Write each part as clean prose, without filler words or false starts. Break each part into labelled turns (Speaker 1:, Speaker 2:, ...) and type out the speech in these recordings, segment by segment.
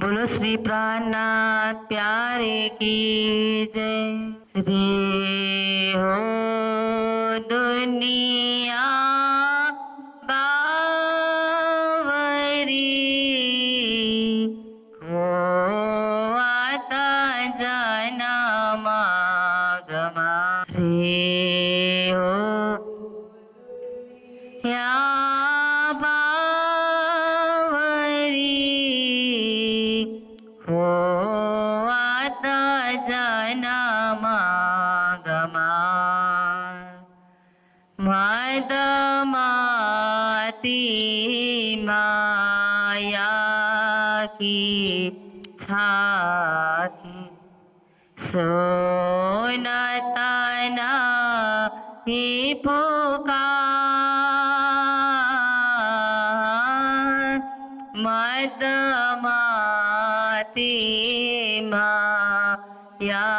Speaker 1: बोलो श्री प्राणनाथ प्यारे की जय। रे हो दुनिया बावरी, खोवाता जन्मागमा। रे हो या होवाता जन्मागमा। मदमाती माया की छाती, सोनतना ही पुकार। मदमाती माया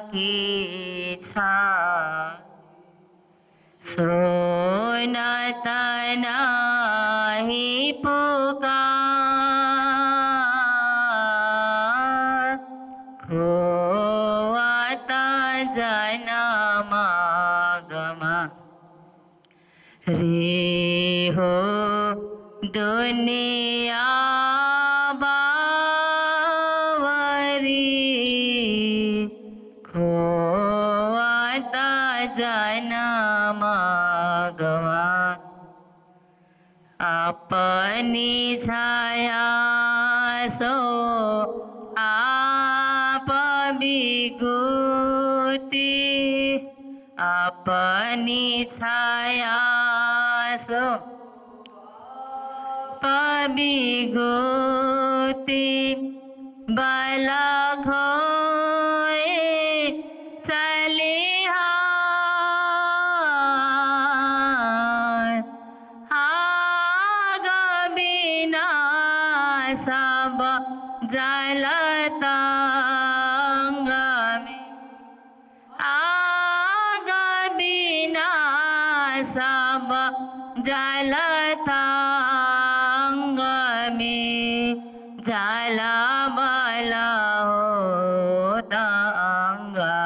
Speaker 1: की छाती, सोनतना ही पुकार। खोवाता जन्मागमा। रे हो दुनिया बावरी, खोवाता जन्मागमा। अपनी छाया सो आप विभूति, अपनी छाया सो विभूति। बल खोए चलिहार, आग बिना सब जलतांग में। आग बिना सब जलतांग में। जला बल होता अंगा,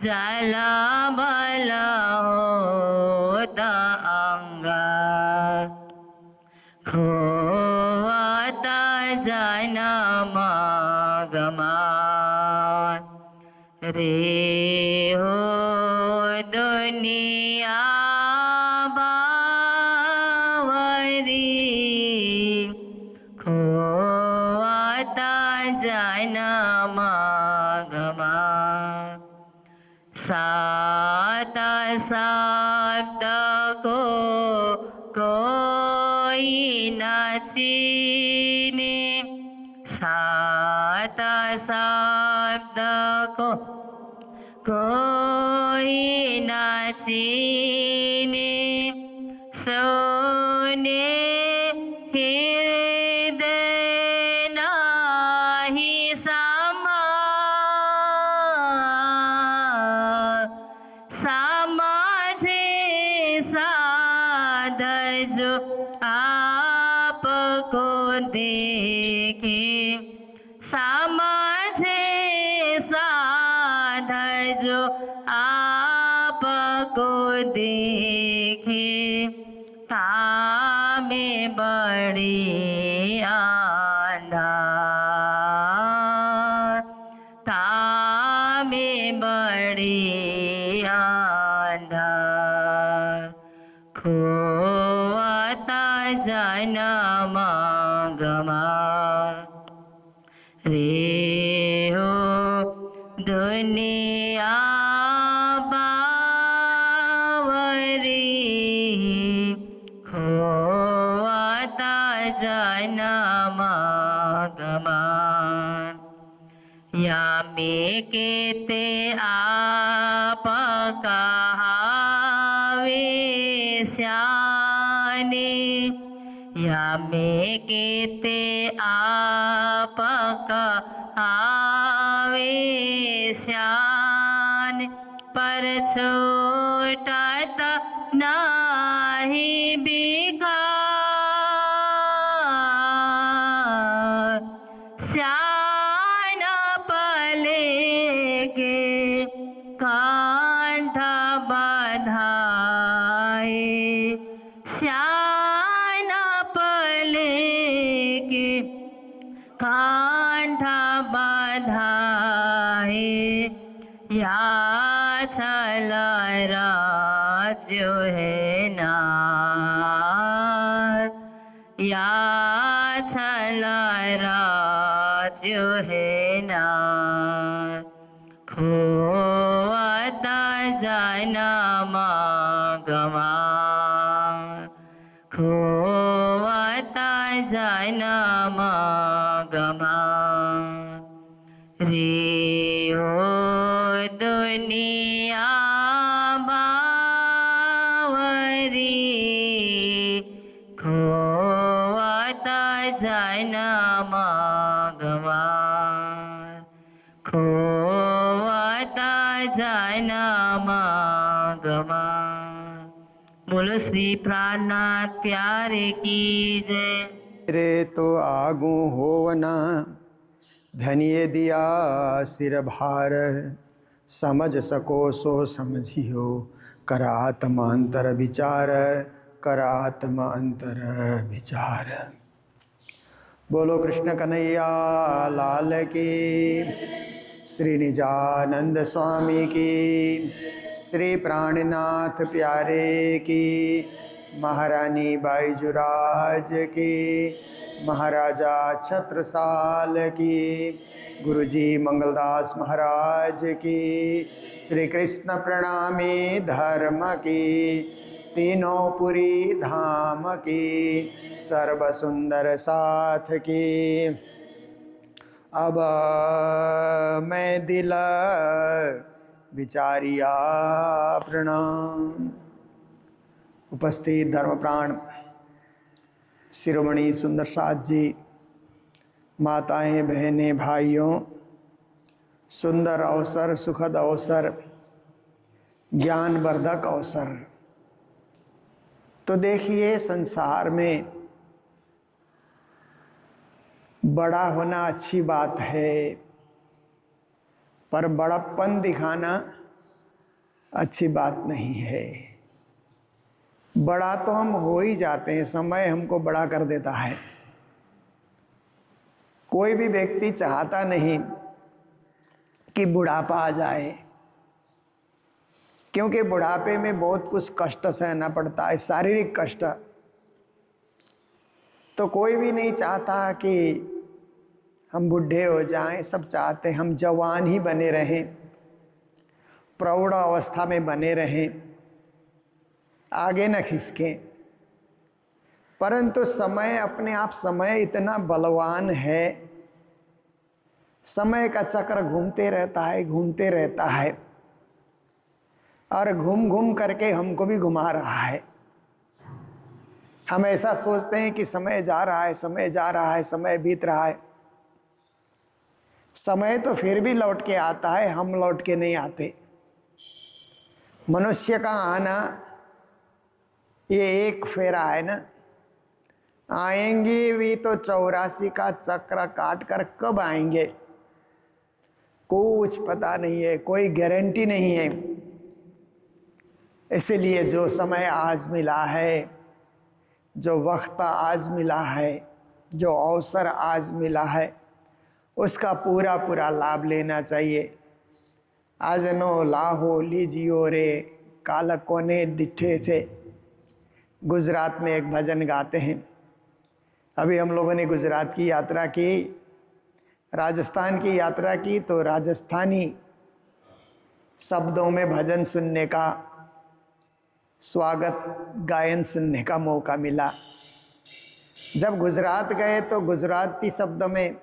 Speaker 1: जला बल होता अंगा। खोवाता जन्मागमा। रे हो दुनिया बावरी, खोवाता जन्मागमा। सात शब्द को कोई न चीने, सात शब्द को कोई न चीने। सोने हृदय नाही समा, समझे साध जो आपको देखे। समझे साध जो आपको देखे। तामे बड़ी आंधार, तामे बड़ी आंधार। खोवाता जन्मागमा। रे हो दुनिया बावरी, खोवाता जन्मागमा। या में केते आप कहावे श्याने, या में केते आप कहावे श्यान। पर छोटत नाही बिका, बधाए या छल राज्य है नार या छल राज्य है नार खोवत जन्म गवार खोवत जन्म गवार रे ओ दुनिया बावरी खोवत जन्म गवार खोवत जन्म गवार। बोलो श्री प्राणनाथ प्यारे की जय।
Speaker 2: रे तो आगू होवना धनिये दिया सिर भार समझ सको सो समझियो कर आत्मांतर विचार कर आत्मांतर विचार। बोलो कृष्ण कन्हैया लाल की, श्री निजानंद स्वामी की, श्री प्राणनाथ प्यारे की, महारानी बाईजुराज की, महाराजा छत्रसाल की, गुरुजी मंगलदास महाराज की, श्री कृष्ण प्रणामी धर्म की, तीनों पुरी धाम की, सर्व सुंदर साथ की। अब मैं दिल विचारिया प्रणाम। उपस्थित धर्मप्राण शिरोमणि सुंदर साथ जी, माताएं बहनें भाइयों, सुंदर अवसर, सुखद अवसर, ज्ञानवर्धक अवसर। तो देखिए, संसार में बड़ा होना अच्छी बात है, पर बड़प्पन दिखाना अच्छी बात नहीं है। बड़ा तो हम हो ही जाते हैं, समय हमको बड़ा कर देता है। कोई भी व्यक्ति चाहता नहीं कि बुढ़ापा आ जाए, क्योंकि बुढ़ापे में बहुत कुछ कष्ट सहना पड़ता है, शारीरिक कष्ट। तो कोई भी नहीं चाहता कि हम बूढ़े हो जाएं, सब चाहते हैं हम जवान ही बने रहें, प्रौढ़ अवस्था में बने रहें, आगे न खिसकें। परंतु समय अपने आप, समय इतना बलवान है, समय का चक्र घूमते रहता है, घूमते रहता है, और घूम घूम करके हमको भी घुमा रहा है। हम ऐसा सोचते हैं कि समय जा रहा है, समय जा रहा है, समय बीत रहा है। समय तो फिर भी लौट के आता है, हम लौट के नहीं आते। मनुष्य का आना ये एक फेरा है ना, आएंगे भी तो 84 का चक्र काट कर कब आएंगे कुछ पता नहीं है, कोई गारंटी नहीं है। इसलिए जो समय आज मिला है, जो वक्त आज मिला है, जो अवसर आज मिला है, उसका पूरा पूरा लाभ लेना चाहिए। आज नो लाहो लीजियो रे काल कोने दिठे से, गुजरात में एक भजन गाते हैं। अभी हम लोगों ने गुजरात की यात्रा की, राजस्थान की यात्रा की, तो राजस्थानी शब्दों में भजन सुनने का, स्वागत गायन सुनने का मौका मिला। जब गुजरात गए तो गुजराती शब्द में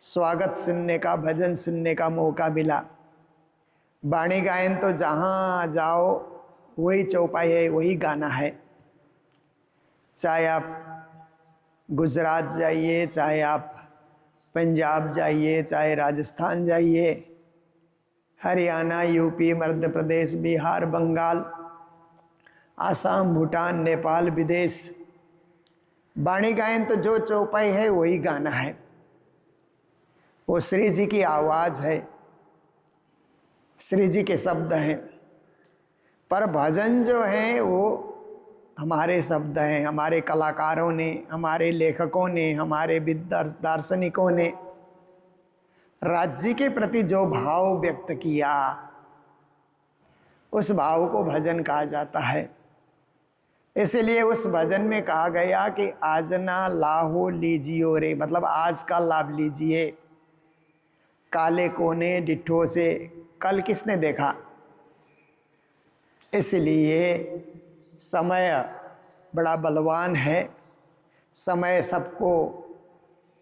Speaker 2: स्वागत सुनने का, भजन सुनने का मौका मिला। वाणी गायन तो जहाँ जाओ वही चौपाई है, वही गाना है। चाहे आप गुजरात जाइए, चाहे आप पंजाब जाइए, चाहे राजस्थान जाइए, हरियाणा, यूपी, मध्य प्रदेश, बिहार, बंगाल, आसाम, भूटान, नेपाल, विदेश, वाणी गायन तो जो चौपाई है वही गाना है। वो श्री जी की आवाज़ है, श्री जी के शब्द हैं। पर भजन जो है वो हमारे शब्द हैं, हमारे कलाकारों ने, हमारे लेखकों ने, हमारे दार्शनिकों ने राज्य के प्रति जो भाव व्यक्त किया, उस भाव को भजन कहा जाता है। इसलिए उस भजन में कहा गया कि आज ना लाहो लीजियो रे, मतलब आज का लाभ लीजिए। काले कोने डिठो से कल किसने देखा। इसलिए समय बड़ा बलवान है, समय सबको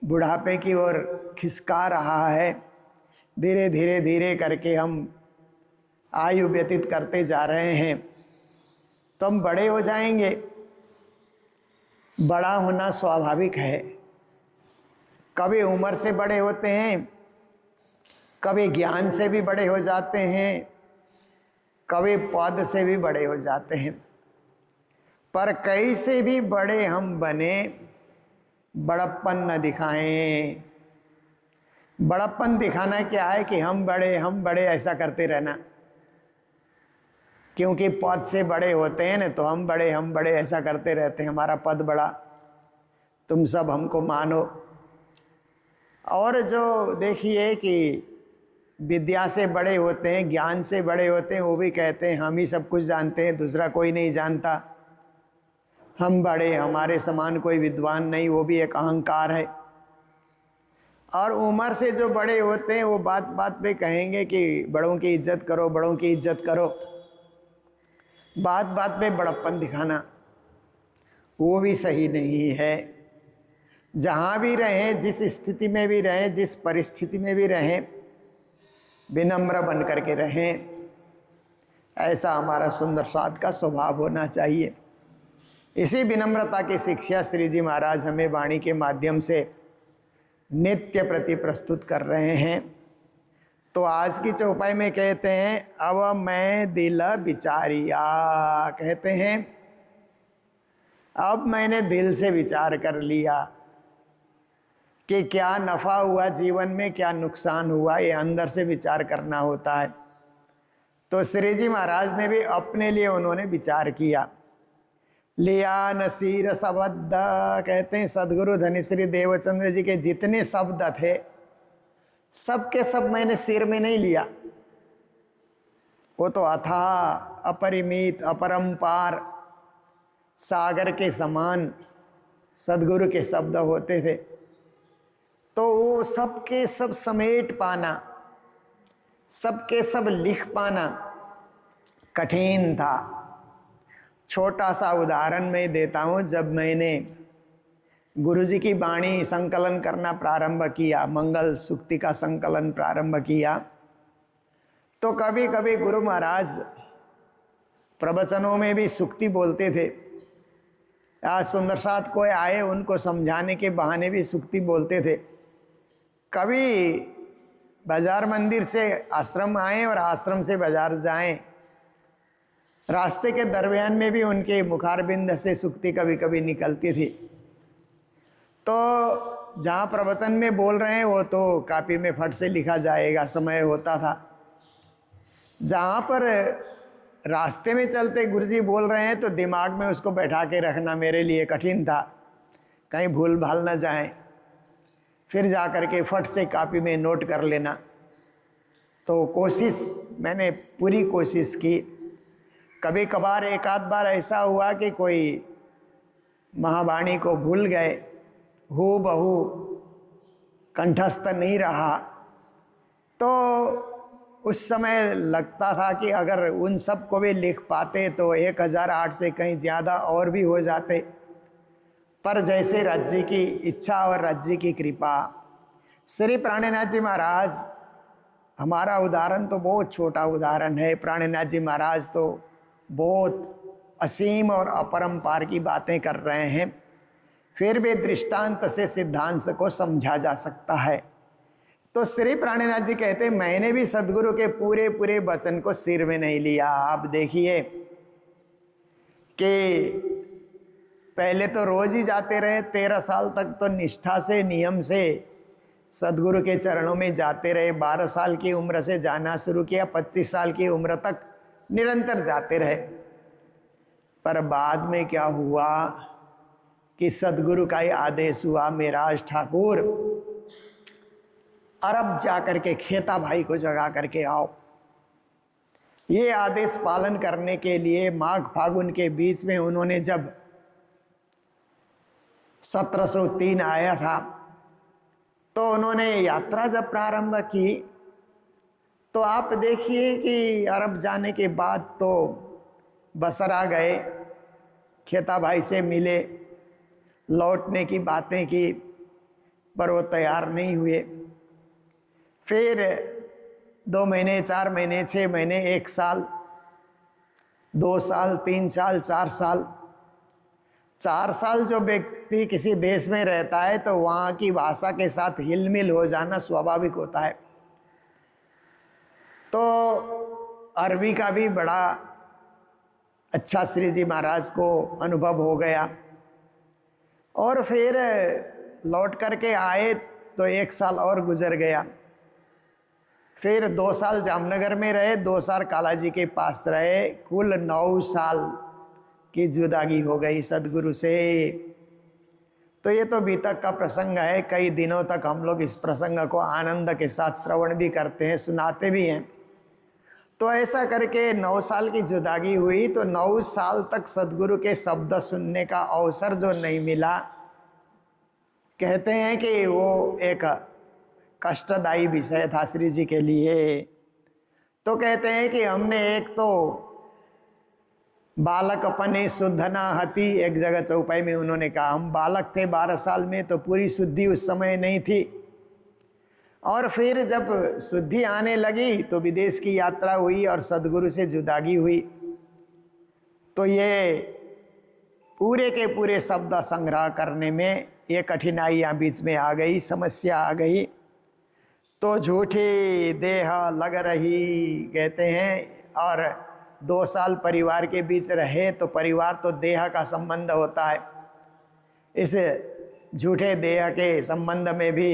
Speaker 2: बुढ़ापे की ओर खिसका रहा है। धीरे धीरे धीरे करके हम आयु व्यतीत करते जा रहे हैं, तो हम बड़े हो जाएंगे। बड़ा होना स्वाभाविक है। कभी उम्र से बड़े होते हैं, कभी ज्ञान से भी बड़े हो जाते हैं, कभी पद से भी बड़े हो जाते हैं। पर कैसे भी बड़े हम बने, बड़प्पन न दिखाएं। बड़प्पन दिखाना क्या है कि हम बड़े ऐसा करते रहना। क्योंकि पद से बड़े होते हैं ना, तो हम बड़े ऐसा करते रहते हैं। हमारा पद बड़ा, तुम सब हमको मानो। और जो देखिए कि विद्या से बड़े होते हैं, ज्ञान से बड़े होते हैं, वो भी कहते हैं हम ही सब कुछ जानते हैं, दूसरा कोई नहीं जानता। हम बड़े, हमारे समान कोई विद्वान नहीं, वो भी एक अहंकार है। और उम्र से जो बड़े होते हैं वो बात बात पे कहेंगे कि बड़ों की इज्जत करो, बड़ों की इज्जत करो। बात बात पे बड़प्पन दिखाना वो भी सही नहीं है। जहाँ भी रहें, जिस स्थिति में भी रहें, जिस परिस्थिति में भी रहें, विनम्र बन करके रहें। ऐसा हमारा सुंदर साध का स्वभाव होना चाहिए। इसी विनम्रता की शिक्षा श्री जी महाराज हमें वाणी के माध्यम से नित्य प्रति प्रस्तुत कर रहे हैं। तो आज की चौपाई में कहते हैं, अब मैं दिल विचारिया, कहते हैं अब मैंने दिल से विचार कर लिया कि क्या नफ़ा हुआ जीवन में, क्या नुकसान हुआ, ये अंदर से विचार करना होता है। तो श्री जी महाराज ने भी अपने लिए उन्होंने विचार किया। लिया नसीर शब्द, कहते हैं सदगुरु धनिश्री देवचंद्र जी के जितने शब्द थे सब के सब मैंने सिर में नहीं लिया। वो तो अथाह, अपरिमित, अपरंपार, सागर के समान सदगुरु के शब्द होते थे। तो वो सब के सब समेट पाना, सब के सब लिख पाना कठिन था। छोटा सा उदाहरण मैं देता हूँ। जब मैंने गुरुजी की वाणी संकलन करना प्रारंभ किया, मंगल सूक्ति का संकलन प्रारंभ किया, तो कभी कभी गुरु महाराज प्रवचनों में भी सूक्ति बोलते थे। आज सुंदर साथ कोई आए, उनको समझाने के बहाने भी सूक्ति बोलते थे। कभी बाजार मंदिर से आश्रम आए और आश्रम से बाजार जाएं, रास्ते के दरमियान में भी उनके मुखारबिंद से सूक्ति कभी कभी निकलती थी। तो जहाँ प्रवचन में बोल रहे हैं वो तो कापी में फट से लिखा जाएगा, समय होता था। जहाँ पर रास्ते में चलते गुरुजी बोल रहे हैं तो दिमाग में उसको बैठा के रखना मेरे लिए कठिन था, कहीं भूल भाल न जाए। फिर जा कर के फट से कापी में नोट कर लेना। तो कोशिश, मैंने पूरी कोशिश की। कभी कभार एक आध बार ऐसा हुआ कि कोई महावाणी को भूल गए, हू बहू कंठस्थ नहीं रहा, तो उस समय लगता था कि अगर उन सब को भी लिख पाते तो 1008 से कहीं ज़्यादा और भी हो जाते। पर जैसे राज्य की इच्छा और राज्य की कृपा, श्री प्राणनाथ जी महाराज, हमारा उदाहरण तो बहुत छोटा उदाहरण है। प्राणनाथ जी महाराज तो बहुत असीम और अपरंपार की बातें कर रहे हैं, फिर भी दृष्टांत से सिद्धांत को समझा जा सकता है। तो श्री प्राणनाथ जी कहते हैं मैंने भी सदगुरु के पूरे पूरे वचन को सिर में नहीं लिया। आप देखिए कि पहले तो रोज ही जाते रहे, 13 साल तक तो निष्ठा से, नियम से सदगुरु के चरणों में जाते रहे। 12 साल की उम्र से जाना शुरू किया, 25 साल की उम्र तक निरंतर जाते रहे। पर बाद में क्या हुआ कि सदगुरु का ही आदेश हुआ, मेराज ठाकुर अरब जा करके खेता भाई को जगा करके आओ। ये आदेश पालन करने के लिए माघ फागुन के बीच में उन्होंने जब 1703 आया था तो उन्होंने यात्रा जब प्रारंभ की तो आप देखिए कि अरब जाने के बाद तो बसरा गए, खेता भाई से मिले, लौटने की बातें की, पर वो तैयार नहीं हुए। फिर 2 महीने, 4 महीने, 6 महीने, 1 साल, 2 साल, 3 साल, 4 साल। 4 साल जो व्यक्ति किसी देश में रहता है तो वहाँ की भाषा के साथ हिलमिल हो जाना स्वाभाविक होता है। तो अरबी का भी बड़ा अच्छा श्री जी महाराज को अनुभव हो गया और फिर लौट करके आए तो 1 साल और गुजर गया। फिर 2 साल जामनगर में रहे, 2 साल कालाजी के पास रहे, कुल 9 साल की जुदागी हो गई सदगुरु से। तो ये तो बीतक का प्रसंग है, कई दिनों तक हम लोग इस प्रसंग को आनंद के साथ श्रवण भी करते हैं, सुनाते भी हैं। तो ऐसा करके 9 साल की जुदागी हुई तो 9 साल तक सदगुरु के शब्द सुनने का अवसर जो नहीं मिला, कहते हैं कि वो एक कष्टदायी विषय था श्री जी के लिए। तो कहते हैं कि हमने एक तो बालक अपने शुद्ध न हती, एक जगह चौपाई में उन्होंने कहा हम बालक थे 12 साल में, तो पूरी शुद्धि उस समय नहीं थी। और फिर जब शुद्धि आने लगी तो विदेश की यात्रा हुई और सदगुरु से जुदागी हुई, तो ये पूरे के पूरे शब्द संग्रह करने में ये कठिनाइयाँ बीच में आ गई, समस्या आ गई। तो झूठी देह लग रही कहते हैं, और 2 साल परिवार के बीच रहे तो परिवार तो देह का संबंध होता है, इस झूठे देह के संबंध में भी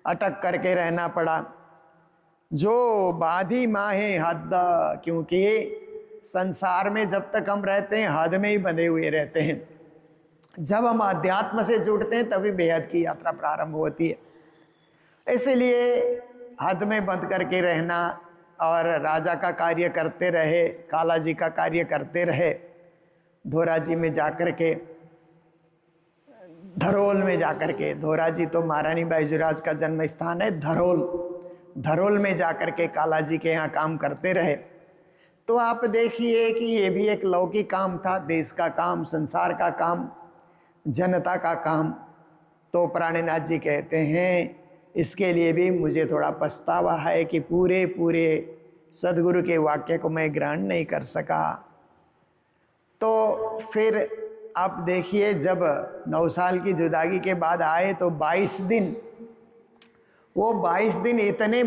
Speaker 2: अटक करके रहना पड़ा। जो बाधी माहे हद, क्योंकि संसार में जब तक हम रहते हैं हद में ही बंधे हुए रहते हैं। जब हम अध्यात्म से जुड़ते हैं तभी बेहद की यात्रा प्रारंभ होती है। इसलिए हद में बंद करके रहना और राजा का कार्य करते रहे, काला जी का कार्य करते रहे। धोरा जी में जाकर के, धरोल में जाकर के, धोरा जी तो महारानी बाईजुराज का जन्म स्थान है, धरोल में जाकर के काला जी के यहाँ काम करते रहे। तो आप देखिए कि ये भी एक लौकिक काम था, देश का काम, संसार का काम, जनता का काम। तो प्राणनाथ जी कहते हैं इसके लिए भी मुझे थोड़ा पछतावा है कि पूरे सदगुरु के वाक्य को मैं ग्रहण नहीं कर सका। तो फिर आप देखिए जब 9 साल की जुदागी के बाद आए तो 22 दिन, वो 22 दिन इतने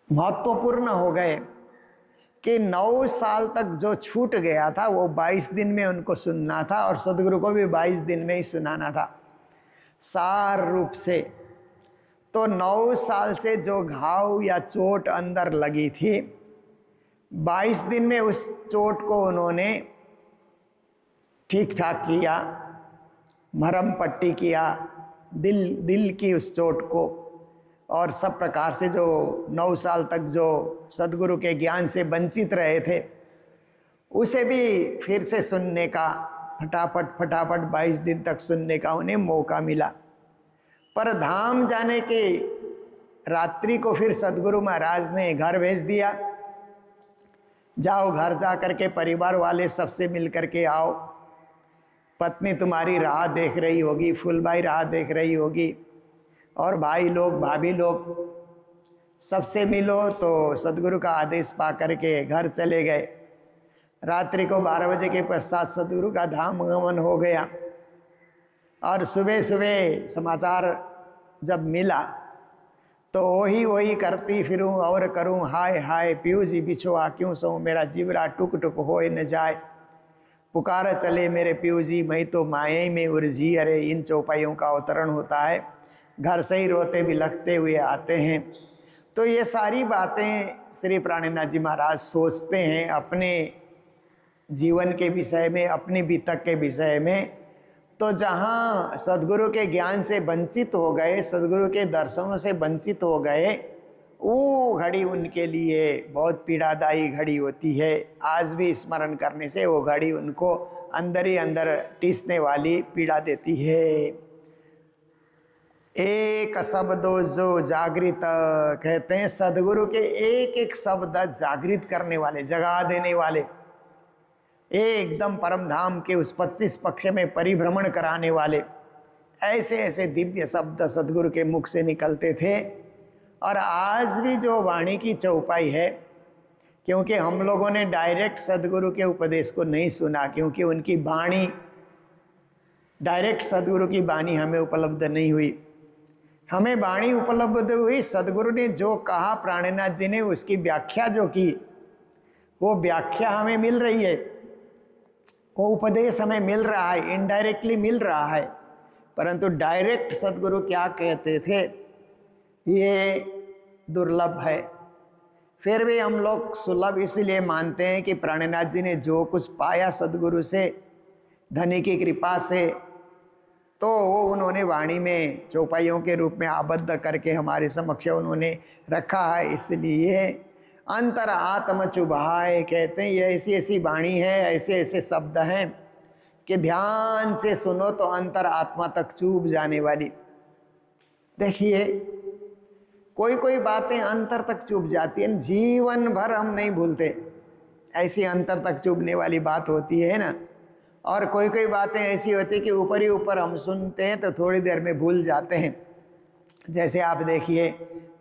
Speaker 2: महत्वपूर्ण हो गए कि 9 साल तक जो छूट गया था वो 22 दिन में उनको सुनना था, और सदगुरु को भी 22 दिन में ही सुनाना था सार रूप से। तो 9 साल से जो घाव या चोट अंदर लगी थी, 22 दिन में उस चोट को उन्होंने ठीक ठाक किया, मरहम पट्टी किया दिल की उस चोट को, और सब प्रकार से जो 9 साल तक जो सदगुरु के ज्ञान से वंचित रहे थे उसे भी फिर से सुनने का फटाफट 22 दिन तक सुनने का उन्हें मौका मिला। पर धाम जाने के रात्रि को फिर सदगुरु महाराज ने घर भेज दिया, जाओ घर जा करके परिवार वाले सबसे मिल करके आओ, पत्नी तुम्हारी राह देख रही होगी, फूलबाई राह देख रही होगी, और भाई लोग भाभी लोग सबसे मिलो। तो सदगुरु का आदेश पा करके घर चले गए। रात्रि को 12 बजे के पश्चात सदगुरु का धाम गमन हो गया, और सुबह सुबह समाचार जब मिला तो वही करती फिरूं और करूं, हाय हाय पीऊ जी बिछोआ क्यों सो, मेरा जीवरा टुक टुक होए न जाए, पुकार चले मेरे पीऊ जी मैं तो माए में उर्जी। अरे इन चौपाइयों का अवतरण होता है, घर से ही रोते बिलखते हुए आते हैं। तो ये सारी बातें श्री प्राणनाथ जी महाराज सोचते हैं अपने जीवन के विषय में, अपनी बीतक के विषय में, तो जहाँ सदगुरु के ज्ञान से वंचित हो गए, सदगुरु के दर्शनों से वंचित हो गए, वो घड़ी उनके लिए बहुत पीड़ादायी घड़ी होती है। आज भी स्मरण करने से वो घड़ी उनको अंदर ही अंदर टीसने वाली पीड़ा देती है। एक शब्दो जो जागृत, कहते हैं सदगुरु के एक एक शब्द जागृत करने वाले, जगा देने वाले, एकदम परम धाम के उस 25 पक्ष में परिभ्रमण कराने वाले, ऐसे ऐसे दिव्य शब्द सदगुरु के मुख से निकलते थे। और आज भी जो वाणी की चौपाई है, क्योंकि हम लोगों ने डायरेक्ट सदगुरु के उपदेश को नहीं सुना, क्योंकि उनकी वाणी डायरेक्ट सदगुरु की वाणी हमें उपलब्ध नहीं हुई। हमें वाणी उपलब्ध हुई, सदगुरु ने जो कहा, प्राणनाथ जी ने उसकी व्याख्या जो की, वो व्याख्या हमें मिल रही है, वो उपदेश हमें मिल रहा है, इनडायरेक्टली मिल रहा है। परंतु डायरेक्ट सदगुरु क्या कहते थे, ये दुर्लभ है। फिर भी हम लोग सुलभ इसलिए मानते हैं कि प्राणनाथ जी ने जो कुछ पाया सदगुरु से, धनी की कृपा से, तो वो उन्होंने वाणी में चौपाइयों के रूप में आबद्ध करके हमारे समक्ष उन्होंने रखा है। इसलिए अंतर आत्म चुभाए, कहते हैं ये ऐसी ऐसी वाणी है, ऐसे ऐसे शब्द हैं कि ध्यान से सुनो तो अंतर आत्मा तक चुभ जाने वाली। देखिए कोई कोई बातें अंतर तक चुभ जाती हैं, जीवन भर हम नहीं भूलते, ऐसी अंतर तक चुभने वाली बात होती है ना। और कोई कोई बातें ऐसी होती है कि ऊपर ही ऊपर हम सुनते हैं तो थोड़ी देर में भूल जाते हैं। जैसे आप देखिए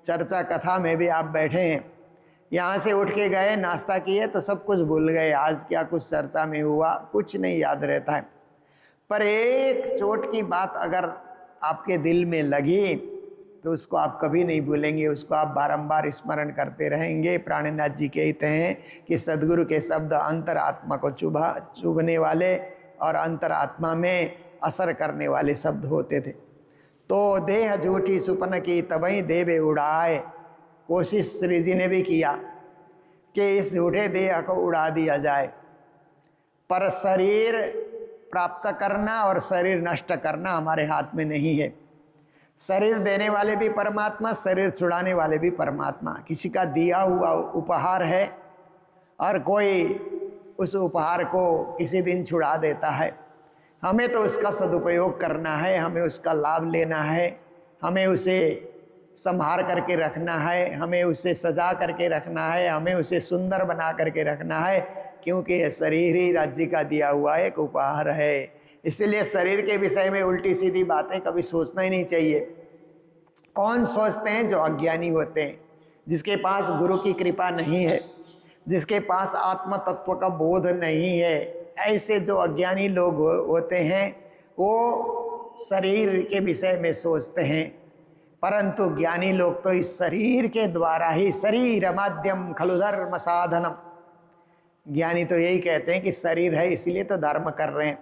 Speaker 2: चर्चा कथा में भी आप बैठे हैं, यहाँ से उठ के गए, नाश्ता किए तो सब कुछ भूल गए, आज क्या कुछ चर्चा में हुआ, कुछ नहीं याद रहता है। पर एक चोट की बात अगर आपके दिल में लगी तो उसको आप कभी नहीं भूलेंगे, उसको आप बारंबार स्मरण करते रहेंगे। प्राणनाथ जी कहते हैं कि सदगुरु के शब्द अंतर आत्मा को चुभने वाले और अंतर आत्मा में असर करने वाले शब्द होते थे। तो देह झूठी सुपन की तबई देवे उड़ाए, कोशिश श्री जी ने भी किया कि इस झूठे देह को उड़ा दिया जाए, पर शरीर प्राप्त करना और शरीर नष्ट करना हमारे हाथ में नहीं है। शरीर देने वाले भी परमात्मा, शरीर छुड़ाने वाले भी परमात्मा। किसी का दिया हुआ उपहार है और कोई उस उपहार को किसी दिन छुड़ा देता है। हमें तो उसका सदुपयोग करना है, हमें उसका लाभ लेना है, हमें उसे संभाल करके रखना है, हमें उसे सजा करके रखना है, हमें उसे सुंदर बना करके रखना है, क्योंकि यह शरीर ही राज्य का दिया हुआ एक उपहार है। इसलिए शरीर के विषय में उल्टी सीधी बातें कभी सोचना ही नहीं चाहिए। कौन सोचते हैं? जो अज्ञानी होते हैं, जिसके पास गुरु की कृपा नहीं है, जिसके पास आत्म तत्व का बोध नहीं है। ऐसे जो अज्ञानी लोग होते हैं वो शरीर के विषय में सोचते हैं, परंतु ज्ञानी लोग तो इस शरीर के द्वारा ही, शरीर माध्यम खलु धर्म साधनम, ज्ञानी तो यही कहते हैं कि शरीर है इसीलिए तो धर्म कर रहे हैं।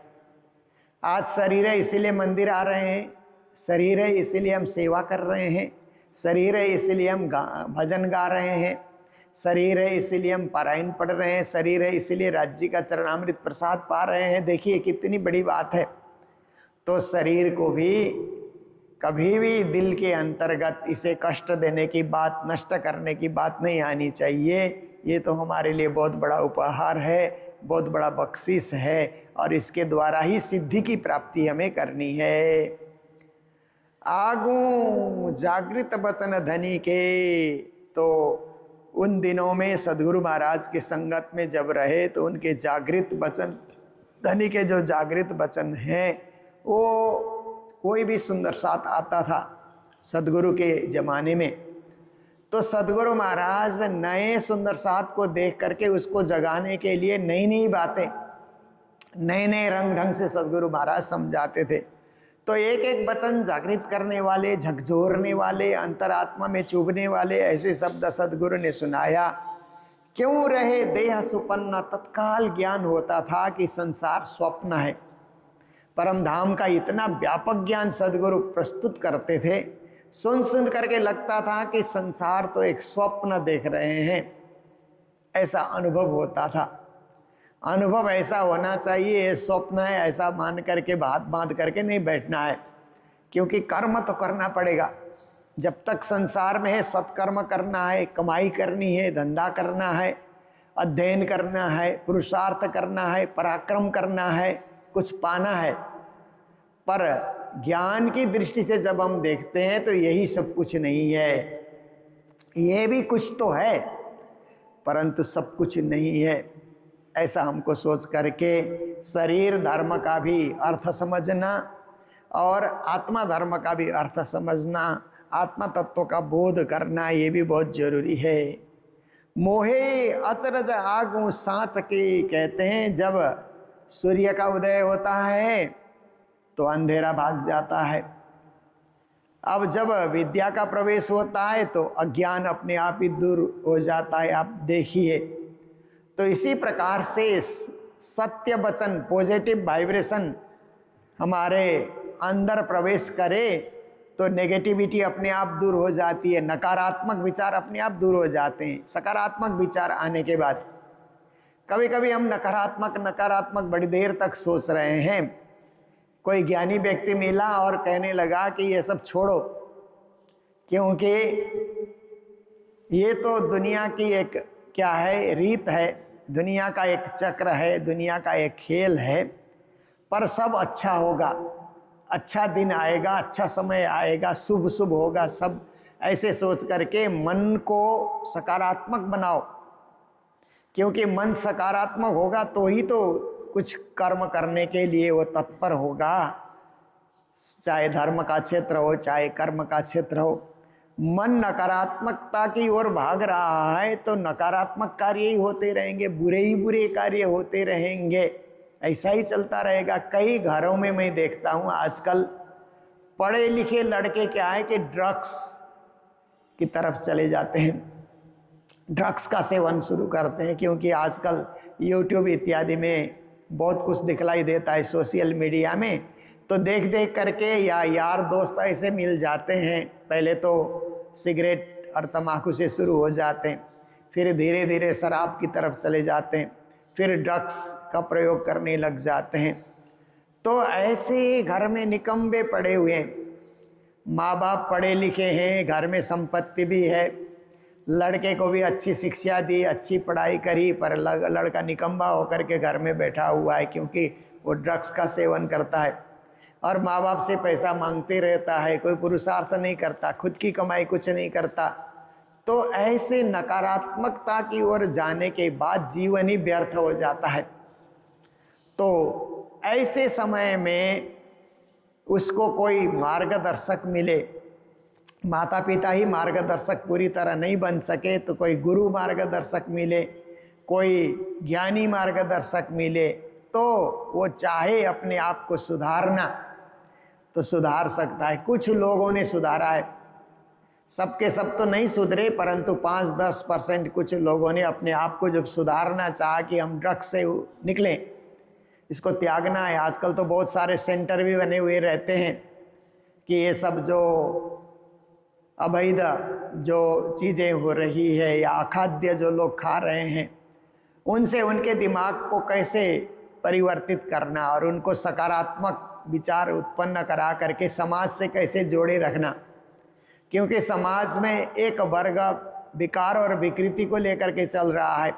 Speaker 2: आज शरीर है इसीलिए मंदिर आ रहे हैं, शरीर है इसीलिए हम सेवा कर रहे हैं, शरीर है इसीलिए हम भजन गा रहे हैं, शरीर है इसीलिए हम पारायण पढ़ रहे हैं, शरीर है इसीलिए राज्य का चरणामृत प्रसाद पा रहे हैं। देखिए कितनी बड़ी बात है। तो शरीर को भी कभी भी दिल के अंतर्गत इसे कष्ट देने की बात, नष्ट करने की बात नहीं आनी चाहिए। ये तो हमारे लिए बहुत बड़ा उपहार है, बहुत बड़ा बख्शिश है, और इसके द्वारा ही सिद्धि की प्राप्ति हमें करनी है। आगू जागृत बचन धनी के, तो उन दिनों में सदगुरु महाराज के संगत में जब रहे तो उनके जागृत वचन, धनी के जो जागृत वचन हैं, वो कोई भी सुंदर साथ आता था सदगुरु के ज़माने में, तो सदगुरु महाराज नए सुंदर साथ को देख करके उसको जगाने के लिए नई नई बातें, नए नए रंग ढंग से सदगुरु महाराज समझाते थे। तो एक एक वचन जागृत करने वाले, झकझोरने वाले, अंतरात्मा में चुभने वाले ऐसे शब्द सदगुरु ने सुनाया। क्यों रहे देह सुपन्न, तत्काल ज्ञान होता था कि संसार स्वप्न है। परम धाम का इतना व्यापक ज्ञान सदगुरु प्रस्तुत करते थे, सुन सुन करके लगता था कि संसार तो एक स्वप्न देख रहे हैं, ऐसा अनुभव होता था। अनुभव ऐसा होना चाहिए, ये स्वप्न है ऐसा मान करके हाथ बांध करके नहीं बैठना है, क्योंकि कर्म तो करना पड़ेगा। जब तक संसार में है सत्कर्म करना है, कमाई करनी है, धंधा करना है, अध्ययन करना है, पुरुषार्थ करना है, पराक्रम करना है, कुछ पाना है। पर ज्ञान की दृष्टि से जब हम देखते हैं तो यही सब कुछ नहीं है। ये भी कुछ तो है परंतु सब कुछ नहीं है, ऐसा हमको सोच करके शरीर धर्म का भी अर्थ समझना और आत्मा धर्म का भी अर्थ समझना, आत्मा तत्व का बोध करना, ये भी बहुत जरूरी है। मोहे अचरज आगू सांच के, कहते हैं जब सूर्य का उदय होता है तो अंधेरा भाग जाता है। अब जब विद्या का प्रवेश होता है तो अज्ञान अपने आप ही दूर हो जाता है। आप देखिए, तो इसी प्रकार से सत्य वचन, पॉजिटिव वाइब्रेशन हमारे अंदर प्रवेश करे तो नेगेटिविटी अपने आप दूर हो जाती है, नकारात्मक विचार अपने आप दूर हो जाते हैं। सकारात्मक विचार आने के बाद कभी कभी हम नकारात्मक बड़ी देर तक सोच रहे हैं। कोई ज्ञानी व्यक्ति मिला और कहने लगा कि ये सब छोड़ो, क्योंकि ये तो दुनिया की एक क्या है, रीत है, दुनिया का एक चक्र है, दुनिया का एक खेल है, पर सब अच्छा होगा, अच्छा दिन आएगा, अच्छा समय आएगा, शुभ शुभ होगा सब। ऐसे सोच करके मन को सकारात्मक बनाओ, क्योंकि मन सकारात्मक होगा तो ही तो कुछ कर्म करने के लिए वो तत्पर होगा, चाहे धर्म का क्षेत्र हो चाहे कर्म का क्षेत्र हो। मन नकारात्मकता की ओर भाग रहा है तो नकारात्मक कार्य ही होते रहेंगे, बुरे ही बुरे कार्य होते रहेंगे, ऐसा ही चलता रहेगा। कई घरों में मैं देखता हूँ आजकल पढ़े लिखे लड़के क्या है कि ड्रग्स की तरफ चले जाते हैं, ड्रग्स का सेवन शुरू करते हैं, क्योंकि आजकल यूट्यूब इत्यादि में बहुत कुछ दिखलाई देता है, सोशल मीडिया में, तो देख देख करके या यार दोस्त ऐसे मिल जाते हैं, पहले तो सिगरेट और तम्बाकू से शुरू हो जाते हैं, फिर धीरे धीरे शराब की तरफ चले जाते हैं, फिर ड्रग्स का प्रयोग करने लग जाते हैं। तो ऐसे घर में निकम्बे पड़े हुए हैं, माँ बाप पढ़े लिखे हैं, घर में संपत्ति भी है, लड़के को भी अच्छी शिक्षा दी, अच्छी पढ़ाई करी, पर लड़का निकम्बा होकर के घर में बैठा हुआ है, क्योंकि वो ड्रग्स का सेवन करता है और माँ बाप से पैसा मांगते रहता है, कोई पुरुषार्थ नहीं करता, खुद की कमाई कुछ नहीं करता। तो ऐसे नकारात्मकता की ओर जाने के बाद जीवन ही व्यर्थ हो जाता है। तो ऐसे समय में उसको कोई मार्गदर्शक मिले, माता पिता ही मार्गदर्शक पूरी तरह नहीं बन सके तो कोई गुरु मार्गदर्शक मिले, कोई ज्ञानी मार्गदर्शक मिले, तो वो चाहे अपने आप को सुधारना तो सुधार सकता है। कुछ लोगों ने सुधारा है, सबके सब तो नहीं सुधरे, परंतु 5-10% कुछ लोगों ने अपने आप को जब सुधारना चाहा कि हम ड्रग्स से निकलें, इसको त्यागना है। आजकल तो बहुत सारे सेंटर भी बने हुए रहते हैं कि ये सब जो अवैध जो चीज़ें हो रही है या अखाद्य जो लोग खा रहे हैं, उनसे उनके दिमाग को कैसे परिवर्तित करना और उनको सकारात्मक विचार उत्पन्न करा करके समाज से कैसे जोड़े रखना, क्योंकि समाज में एक वर्ग विकार और विकृति को लेकर के चल रहा है।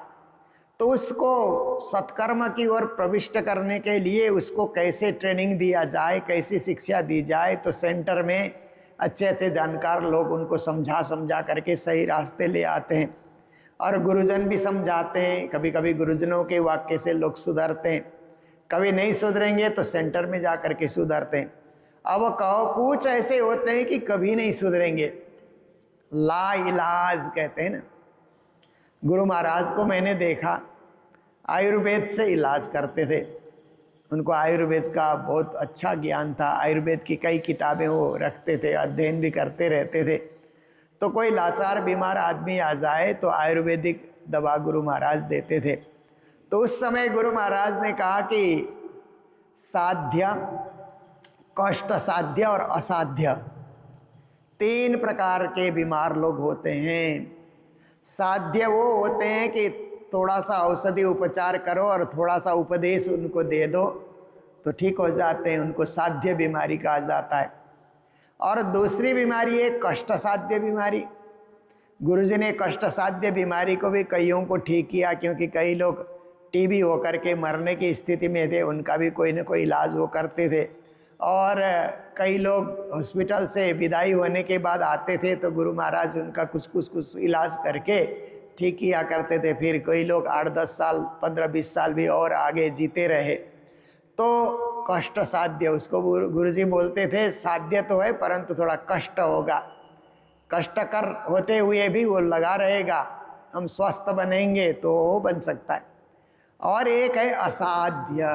Speaker 2: तो उसको सत्कर्म की ओर प्रविष्ट करने के लिए उसको कैसे ट्रेनिंग दिया जाए, कैसी शिक्षा दी जाए, तो सेंटर में अच्छे अच्छे जानकार लोग उनको समझा करके सही रास्ते ले आते हैं और गुरुजन भी समझाते हैं। कभी कभी गुरुजनों के वाक्य से लोग सुधरते हैं, कभी नहीं सुधरेंगे तो सेंटर में जा कर के सुधरते हैं। अब कहो कुछ ऐसे होते हैं कि कभी नहीं सुधरेंगे, ला इलाज कहते हैं ना। गुरु महाराज को मैंने देखा, आयुर्वेद से इलाज करते थे, उनको आयुर्वेद का बहुत अच्छा ज्ञान था, आयुर्वेद की कई किताबें वो रखते थे, अध्ययन भी करते रहते थे। तो कोई लाचार बीमार आदमी आ जाए तो आयुर्वेदिक दवा गुरु महाराज देते थे। तो उस समय गुरु महाराज ने कहा कि साध्य, कष्ट साध्य और असाध्य 3 प्रकार के बीमार लोग होते हैं। साध्य वो होते हैं कि थोड़ा सा औषधि उपचार करो और थोड़ा सा उपदेश उनको दे दो तो ठीक हो जाते हैं, उनको साध्य बीमारी कहा जाता है। और दूसरी बीमारी है कष्ट साध्य बीमारी। गुरुजी ने कष्ट साध्य बीमारी को भी कईयों को ठीक किया, क्योंकि कई लोग टीबी होकर के मरने की स्थिति में थे, उनका भी कोई न कोई इलाज वो करते थे। और कई लोग हॉस्पिटल से विदाई होने के बाद आते थे तो गुरु महाराज उनका कुछ इलाज करके ठीक किया करते थे। फिर कोई लोग 8-10 साल 15-20 साल भी और आगे जीते रहे। तो कष्ट साध्य उसको गुरुजी बोलते थे, साध्य तो है परंतु थोड़ा कष्ट होगा, कष्टकर होते हुए भी वो लगा रहेगा, हम स्वस्थ बनेंगे तो वो बन सकता है। और एक है असाध्य,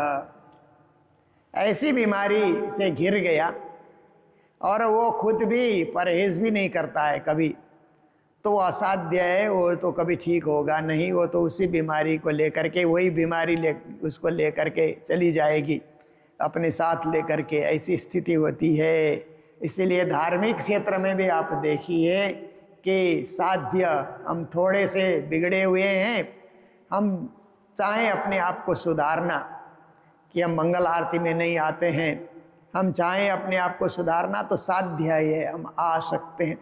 Speaker 2: ऐसी बीमारी से घिर गया और वो खुद भी परहेज भी नहीं करता है कभी, तो असाध्य है, वो तो कभी ठीक होगा नहीं, वो तो उसी बीमारी को लेकर के वही बीमारी उसको लेकर के चली जाएगी अपने साथ लेकर के, ऐसी स्थिति होती है। इसीलिए धार्मिक क्षेत्र में भी आप देखिए कि साध्य, हम थोड़े से बिगड़े हुए हैं, हम चाहें अपने आप को सुधारना कि हम मंगल आरती में नहीं आते हैं, हम चाहें अपने आप को सुधारना तो साध्य है, हम आ सकते हैं।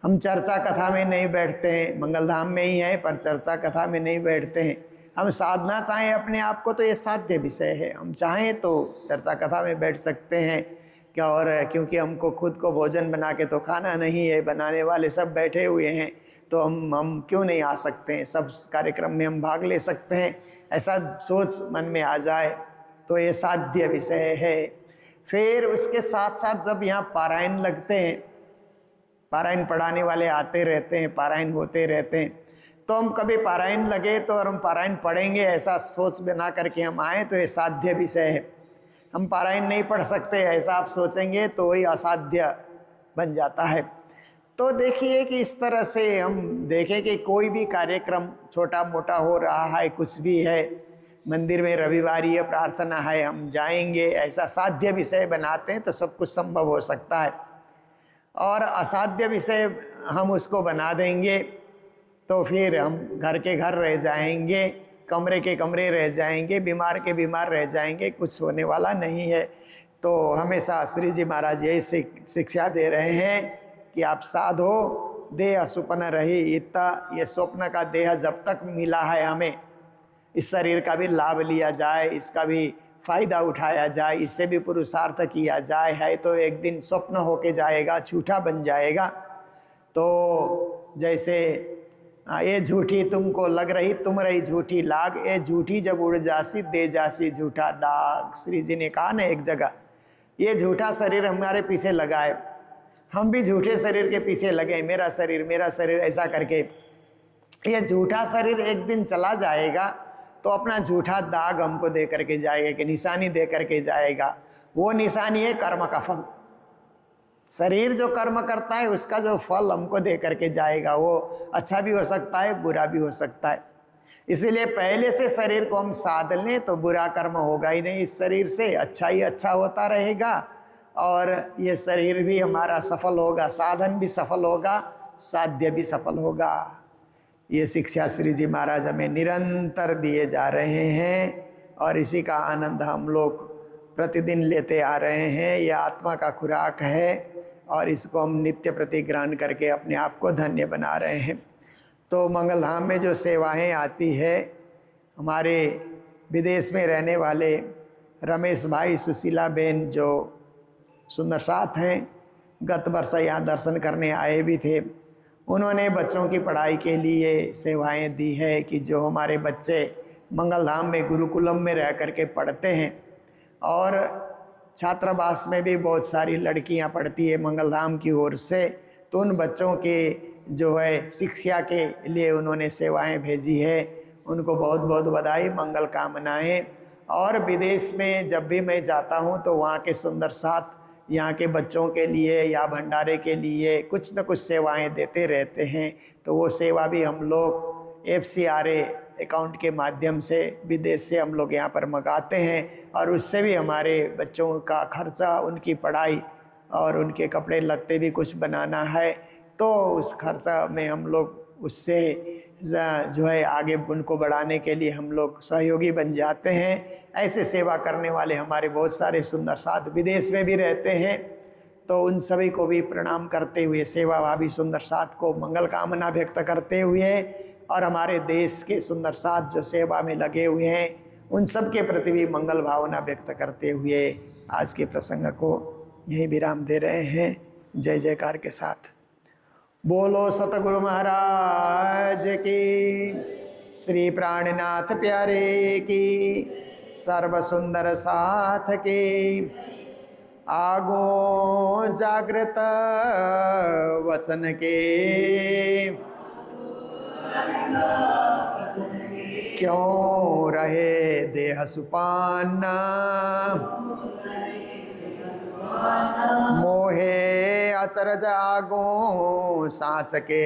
Speaker 2: हम चर्चा कथा में नहीं बैठते हैं, मंगलधाम में ही है पर चर्चा कथा में नहीं बैठते हैं। हम साधना चाहें अपने आप को तो ये साध्य विषय है, हम चाहें तो चर्चा कथा में बैठ सकते हैं क्या। और क्योंकि हमको खुद को भोजन बना के तो खाना नहीं है, बनाने वाले सब बैठे हुए हैं, तो हम क्यों नहीं आ सकते हैं, सब कार्यक्रम में हम भाग ले सकते हैं, ऐसा सोच मन में आ जाए तो ये साध्य विषय है। फिर उसके साथ साथ जब यहाँ पारायण लगते हैं, पारायण पढ़ाने वाले आते रहते हैं, पारायण होते रहते हैं, तो हम कभी पारायण लगे तो और हम पारायण पढ़ेंगे ऐसा सोच बना करके हम आए तो ये साध्य विषय है। हम पारायण नहीं पढ़ सकते ऐसा आप सोचेंगे तो वही असाध्य बन जाता है। तो देखिए कि इस तरह से हम देखें कि कोई भी कार्यक्रम छोटा मोटा हो रहा है, कुछ भी है, मंदिर में रविवारीय प्रार्थना है, हम जाएंगे, ऐसा साध्य विषय बनाते हैं तो सब कुछ संभव हो सकता है। और असाध्य विषय हम उसको बना देंगे तो फिर हम घर के घर रह जाएंगे, कमरे के कमरे रह जाएंगे, बीमार के बीमार रह जाएंगे, कुछ होने वाला नहीं है। तो हमेशा श्री जी महाराज यही शिक्षा दे रहे हैं कि आप साधो देह सुपन रही इतना, ये स्वप्न का देह जब तक मिला है हमें, इस शरीर का भी लाभ लिया जाए, इसका भी फायदा उठाया जाए, इससे भी पुरुषार्थ किया जाए, है तो एक दिन स्वप्न होके जाएगा, झूठा बन जाएगा। तो जैसे ये झूठी तुमको लग रही, तुम रही झूठी लाग, ये झूठी जब उड़ जासी दे जासी झूठा दाग। श्री जी ने कहा ना एक जगह, ये झूठा शरीर हमारे पीछे लगा है, हम भी झूठे शरीर के पीछे लगे, मेरा शरीर ऐसा करके। ये झूठा शरीर एक दिन चला जाएगा तो अपना झूठा दाग हमको दे करके जाएगा, कि निशानी दे करके जाएगा। वो निशानी है कर्म का फल। शरीर जो कर्म करता है उसका जो फल हमको दे करके जाएगा, वो अच्छा भी हो सकता है, बुरा भी हो सकता है। इसीलिए पहले से शरीर को हम साध लें तो बुरा कर्म होगा ही नहीं, इस शरीर से अच्छा ही अच्छा होता रहेगा और ये शरीर भी हमारा सफल होगा, साधन भी सफल होगा, साध्य भी सफल होगा। ये शिक्षा श्री जी महाराज हमें निरंतर दिए जा रहे हैं और इसी का आनंद हम लोग प्रतिदिन लेते आ रहे हैं। ये आत्मा का खुराक है और इसको हम नित्य प्रति ग्रहण करके अपने आप को धन्य बना रहे हैं। तो मंगलधाम में जो सेवाएं आती है, हमारे विदेश में रहने वाले रमेश भाई, सुशीला बेन जो सुंदर साथ हैं, गत वर्ष यहाँ दर्शन करने आए भी थे। उन्होंने बच्चों की पढ़ाई के लिए सेवाएं दी है कि जो हमारे बच्चे मंगलधाम में गुरुकुलम में रह करके पढ़ते हैं और छात्रावास में भी बहुत सारी लड़कियां पढ़ती है मंगलधाम की ओर से, तो उन बच्चों के जो है शिक्षा के लिए उन्होंने सेवाएं भेजी है। उनको बहुत बहुत बधाई, मंगल कामनाएं। और विदेश में जब भी मैं जाता हूं तो वहाँ के सुंदर साथ यहाँ के बच्चों के लिए या भंडारे के लिए कुछ न कुछ सेवाएं देते रहते हैं। तो वो सेवा भी हम लोग FCRA अकाउंट के माध्यम से विदेश से हम लोग यहाँ पर मंगाते हैं और उससे भी हमारे बच्चों का खर्चा, उनकी पढ़ाई और उनके कपड़े लत्ते भी कुछ बनाना है तो उस खर्चा में हम लोग उससे जो है आगे उनको बढ़ाने के लिए हम लोग सहयोगी बन जाते हैं। ऐसे सेवा करने वाले हमारे बहुत सारे सुंदर साथ विदेश में भी रहते हैं, तो उन सभी को भी प्रणाम करते हुए, सेवा भावी सुंदर साथ को मंगल कामना व्यक्त करते हुए, और हमारे देश के सुंदर साथ जो सेवा में लगे हुए हैं उन सब के प्रति भी मंगल भावना व्यक्त करते हुए आज के प्रसंग को यही विराम दे रहे हैं। जय जयकार के साथ बोलो सतगुरु महाराज की, श्री प्राणनाथ प्यारे की, सर्व सुंदर साथ की, आगो जागृत वचन के, क्यों रहे देह सुपाना, मोहे अचरज आगो साँच के,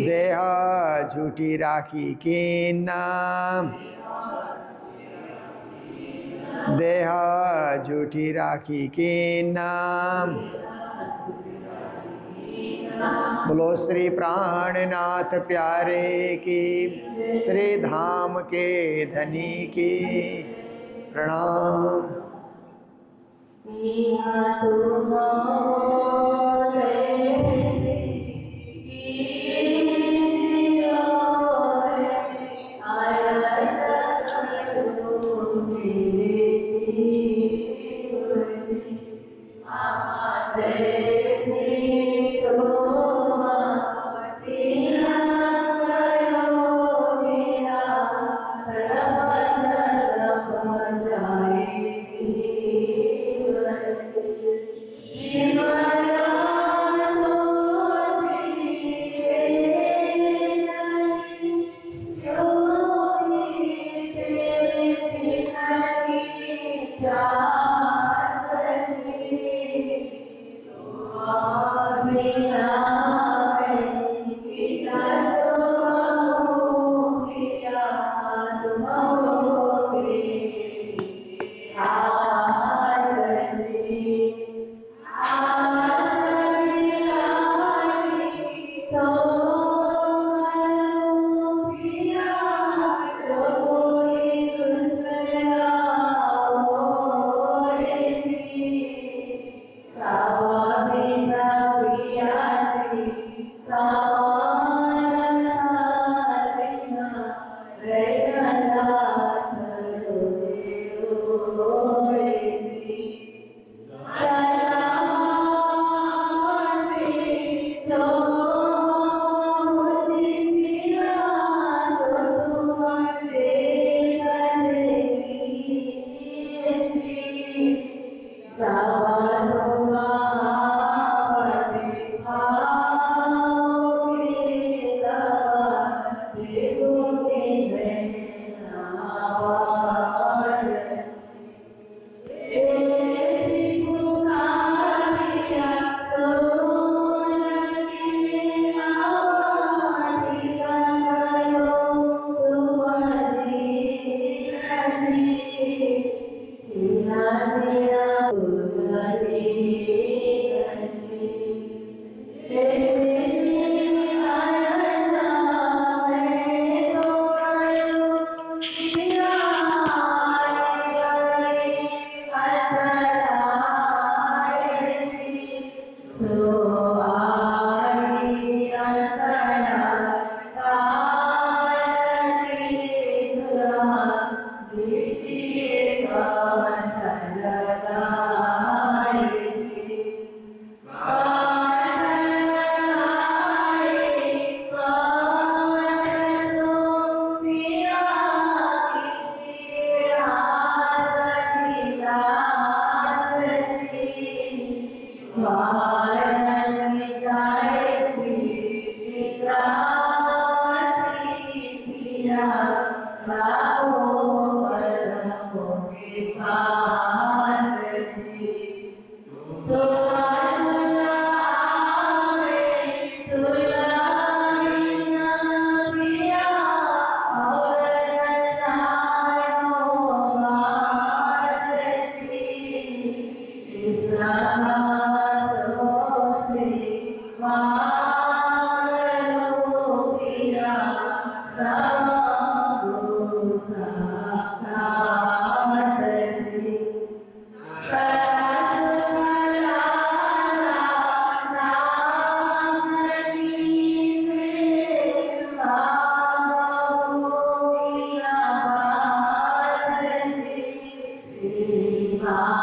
Speaker 2: देह झूठी राखी कीना, देह झूठी राखी कीना। बोलो श्री प्राणनाथ प्यारे की, श्री धाम के धनी की प्रणाम।
Speaker 3: Sama I